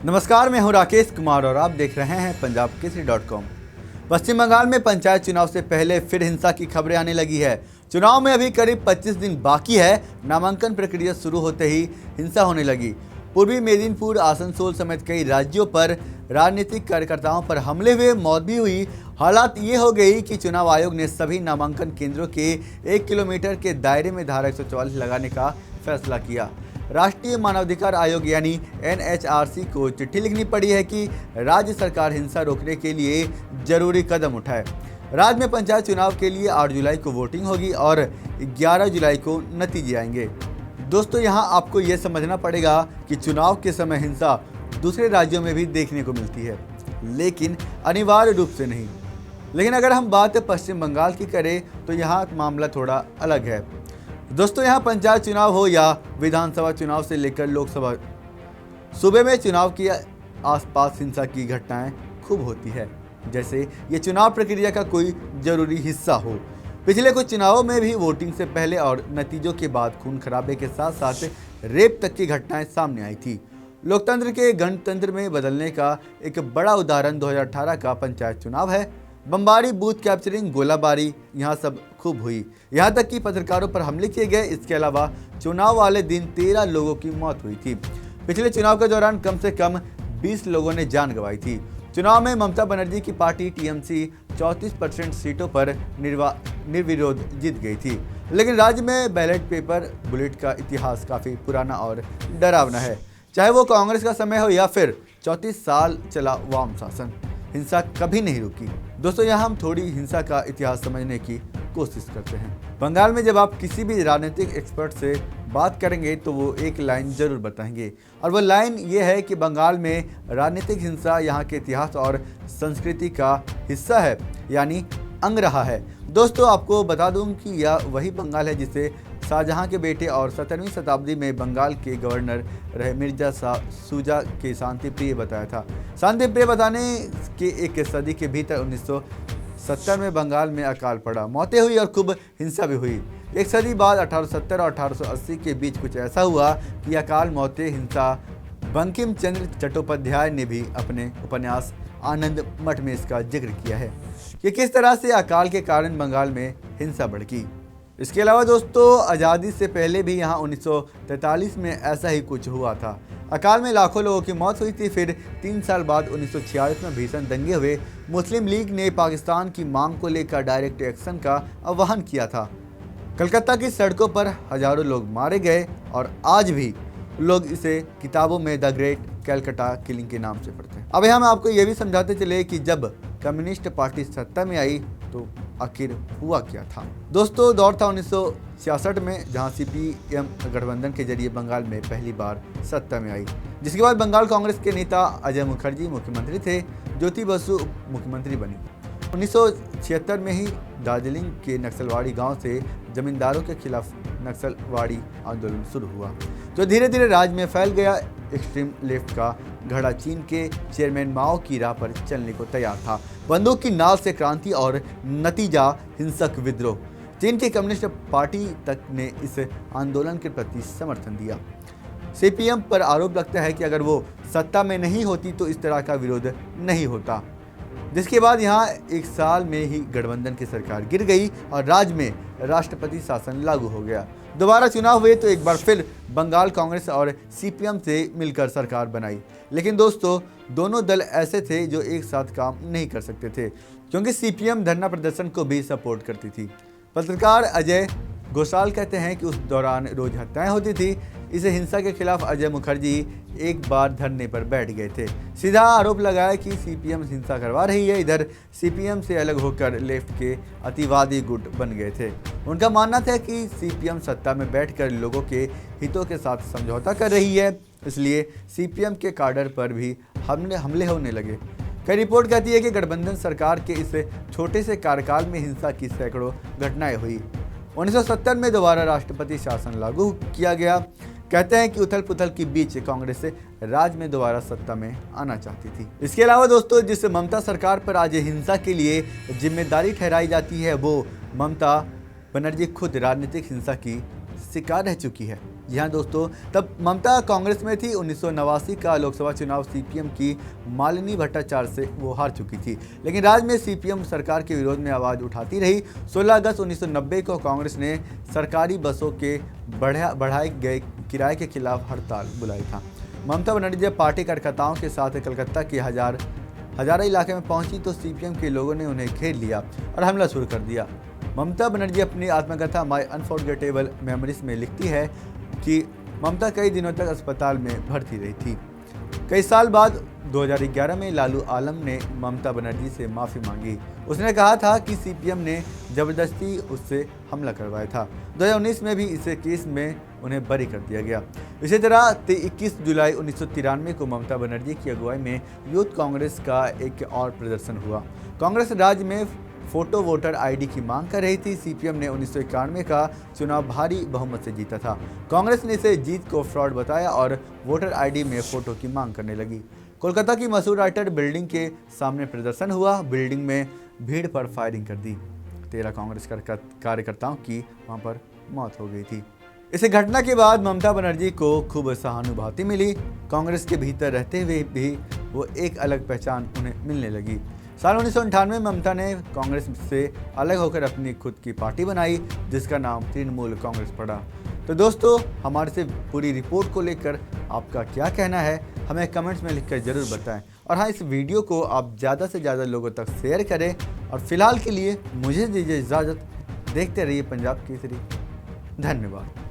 नमस्कार, मैं हूं राकेश कुमार और आप देख रहे हैं पंजाब केसरी.com। पश्चिम बंगाल में पंचायत चुनाव से पहले फिर हिंसा की खबरें आने लगी है। चुनाव में अभी करीब 25 दिन बाकी है। नामांकन प्रक्रिया शुरू होते ही हिंसा होने लगी। पूर्वी मेदिनीपुर, आसनसोल समेत कई राज्यों पर राजनीतिक कार्यकर्ताओं पर हमले हुए, मौत भी हुई। हालात ये हो गई कि चुनाव आयोग ने सभी नामांकन केंद्रों के 1 किलोमीटर के दायरे में धारा 144 लगाने का फैसला किया। राष्ट्रीय मानवाधिकार आयोग यानी NHRC को चिट्ठी लिखनी पड़ी है कि राज्य सरकार हिंसा रोकने के लिए जरूरी कदम उठाए। राज्य में पंचायत चुनाव के लिए 8 जुलाई को वोटिंग होगी और 11 जुलाई को नतीजे आएंगे। दोस्तों, यहां आपको यह समझना पड़ेगा कि चुनाव के समय हिंसा दूसरे राज्यों में भी देखने को मिलती है, लेकिन अनिवार्य रूप से नहीं। लेकिन अगर हम बात पश्चिम बंगाल की करें तो यहाँ मामला थोड़ा अलग है। दोस्तों, यहाँ पंचायत चुनाव हो या विधानसभा चुनाव से लेकर लोकसभा, सूबे में चुनाव के आसपास हिंसा की घटनाएं खूब होती है, जैसे ये चुनाव प्रक्रिया का कोई जरूरी हिस्सा हो। पिछले कुछ चुनावों में भी वोटिंग से पहले और नतीजों के बाद खून खराबे के साथ साथ रेप तक की घटनाएं सामने आई थी। लोकतंत्र के गणतंत्र में बदलने का एक बड़ा उदाहरण 2018 का पंचायत चुनाव है। बमबारी, बूथ कैप्चरिंग, गोलाबारी, यहाँ सब खूब हुई। यहाँ तक कि पत्रकारों पर हमले किए गए। इसके अलावा चुनाव वाले दिन 13 लोगों की मौत हुई थी। पिछले चुनाव के दौरान कम से कम 20 लोगों ने जान गंवाई थी। चुनाव में ममता बनर्जी की पार्टी TMC 34% सीटों पर निर्विरोध जीत गई थी। लेकिन राज्य में बैलेट पेपर बुलेट का इतिहास काफ़ी पुराना और डरावना है। चाहे वो कांग्रेस का समय हो या फिर 34 साल चला वाम शासन, हिंसा कभी नहीं रुकी। दोस्तों, यहाँ हम थोड़ी हिंसा का इतिहास समझने की कोशिश करते हैं। बंगाल में जब आप किसी भी राजनीतिक एक्सपर्ट से बात करेंगे तो वो एक लाइन जरूर बताएंगे, और वो लाइन ये है कि बंगाल में राजनीतिक हिंसा यहाँ के इतिहास और संस्कृति का हिस्सा है, यानी अंग रहा है। दोस्तों, आपको बता दूं कि यह वही बंगाल है जिसे शाहजहां के बेटे और 17वीं शताब्दी में बंगाल के गवर्नर रहे मिर्जा शाह सूजा के शांति प्रिय बताया था। शांति प्रिय बताने के एक सदी के भीतर 1970 में बंगाल में अकाल पड़ा, मौतें हुई और खूब हिंसा भी हुई। एक सदी बाद 1870 और 1880 के बीच कुछ ऐसा हुआ कि अकाल, मौतें, हिंसा। बंकिम चंद्र चट्टोपाध्याय ने भी अपने उपन्यास आनंद मठ में इसका जिक्र किया है कि किस तरह से अकाल के कारण बंगाल में हिंसा भड़की। इसके अलावा दोस्तों, आज़ादी से पहले भी यहाँ 1943 में ऐसा ही कुछ हुआ था। अकाल में लाखों लोगों की मौत हुई थी। फिर 3 साल बाद 1946 में भीषण दंगे हुए। मुस्लिम लीग ने पाकिस्तान की मांग को लेकर डायरेक्ट एक्शन का आह्वान किया था। कलकत्ता की सड़कों पर हजारों लोग मारे गए और आज भी लोग इसे किताबों में द ग्रेट कैलकाटा किलिंग के नाम से पढ़ते हैं। अब हम आपको ये भी समझाते चले कि जब कम्युनिस्ट पार्टी सत्ता में आई तो आखिर हुआ क्या था। दोस्तों, दौर था 1966 में, जहां CPM गठबंधन के जरिए बंगाल में पहली बार सत्ता में आई, जिसके बाद बंगाल कांग्रेस के नेता अजय मुखर्जी मुख्यमंत्री थे, ज्योति बसु मुख्यमंत्री बनी। 1976 में ही दार्जिलिंग के नक्सलवाड़ी गांव से जमींदारों के खिलाफ नक्सलवाड़ी आंदोलन शुरू हुआ, जो धीरे धीरे राज्य में फैल गया। एक्सट्रीम लेफ्ट का घड़ा चीन के चेयरमैन माओ की राह पर चलने को तैयार था। बंदूक की नाल से क्रांति और नतीजा हिंसक विद्रोह। चीन की कम्युनिस्ट पार्टी तक ने इस आंदोलन के प्रति समर्थन दिया। CPM पर आरोप लगता है कि अगर वो सत्ता में नहीं होती तो इस तरह का विरोध नहीं होता। जिसके बाद यहाँ 1 साल में ही गठबंधन की सरकार गिर गई और राज्य में राष्ट्रपति शासन लागू हो गया। दोबारा चुनाव हुए तो एक बार फिर बंगाल कांग्रेस और CPM से मिलकर सरकार बनाई। लेकिन दोस्तों, दोनों दल ऐसे थे जो एक साथ काम नहीं कर सकते थे, क्योंकि CPM धरना प्रदर्शन को भी सपोर्ट करती थी। पत्रकार अजय घोषाल कहते हैं कि उस दौरान रोज हत्याएं होती थी। इस हिंसा के खिलाफ अजय मुखर्जी एक बार धरने पर बैठ गए थे। सीधा आरोप लगाया कि CPM हिंसा करवा रही है। इधर CPM से अलग होकर लेफ्ट के अतिवादी गुट बन गए थे। उनका मानना था कि CPM सत्ता में बैठकर लोगों के हितों के साथ समझौता कर रही है, इसलिए CPM के काडर पर भी हमले होने लगे। कई रिपोर्ट कहती है कि गठबंधन सरकार के इस छोटे से कार्यकाल में हिंसा की सैकड़ों घटनाएं हुई। 1970 में दोबारा राष्ट्रपति शासन लागू किया गया। कहते हैं कि उथल पुथल के बीच कांग्रेस राज्य में दोबारा सत्ता में आना चाहती थी। इसके अलावा दोस्तों, जिस ममता सरकार पर आज हिंसा के लिए जिम्मेदारी ठहराई जाती है, वो ममता बनर्जी खुद राजनीतिक हिंसा की शिकार रह चुकी है। जी हाँ दोस्तों, तब ममता कांग्रेस में थी। 1989 का लोकसभा चुनाव सीपीएम की मालिनी भट्टाचार्य से वो हार चुकी थी, लेकिन राज्य में सीपीएम सरकार के विरोध में आवाज़ उठाती रही। 16 अगस्त 1990 को कांग्रेस ने सरकारी बसों के बढ़ाए गए किराए के खिलाफ हड़ताल बुलाई था। ममता बनर्जी जब पार्टी कार्यकर्ताओं के साथ कलकत्ता के हजारा इलाके में पहुंची तो सीपीएम के लोगों ने उन्हें घेर लिया और हमला शुरू कर दिया। ममता बनर्जी अपनी आत्मकथा माई अनफॉरगेटेबल मेमोरीज में लिखती है कि ममता कई दिनों तक अस्पताल में भर्ती रही थी। कई साल बाद 2011 में लालू आलम ने ममता बनर्जी से माफ़ी मांगी। उसने कहा था कि सीपीएम ने ज़बरदस्ती उससे हमला करवाया था। 2019 में भी इसे केस में उन्हें बरी कर दिया गया। इसी तरह 21 जुलाई 1993 को ममता बनर्जी की अगुवाई में यूथ कांग्रेस का एक और प्रदर्शन हुआ। कांग्रेस राज्य में फोटो वोटर आईडी की मांग कर रही थी। सीपीएम ने 1991 का चुनाव भारी बहुमत से जीता था। कांग्रेस ने इसे जीत को फ्रॉड बताया और वोटर आईडी में फोटो की मांग करने लगी। कोलकाता की मशहूर राइटर बिल्डिंग के सामने प्रदर्शन हुआ। बिल्डिंग में भीड़ पर फायरिंग कर दी। 13 कांग्रेस कार्यकर्ताओं की वहां पर मौत हो गई थी। इस घटना के बाद ममता बनर्जी को खूब सहानुभूति मिली। कांग्रेस के भीतर रहते हुए भी वो एक अलग पहचान उन्हें मिलने लगी। साल 1998 में ममता ने कांग्रेस से अलग होकर अपनी खुद की पार्टी बनाई, जिसका नाम तृणमूल कांग्रेस पड़ा। तो दोस्तों, हमारे से पूरी रिपोर्ट को लेकर आपका क्या कहना है, हमें कमेंट्स में लिखकर ज़रूर बताएं। और हाँ, इस वीडियो को आप ज़्यादा से ज़्यादा लोगों तक शेयर करें। और फिलहाल के लिए मुझे दीजिए इजाज़त। देखते रहिए पंजाब केसरी। धन्यवाद।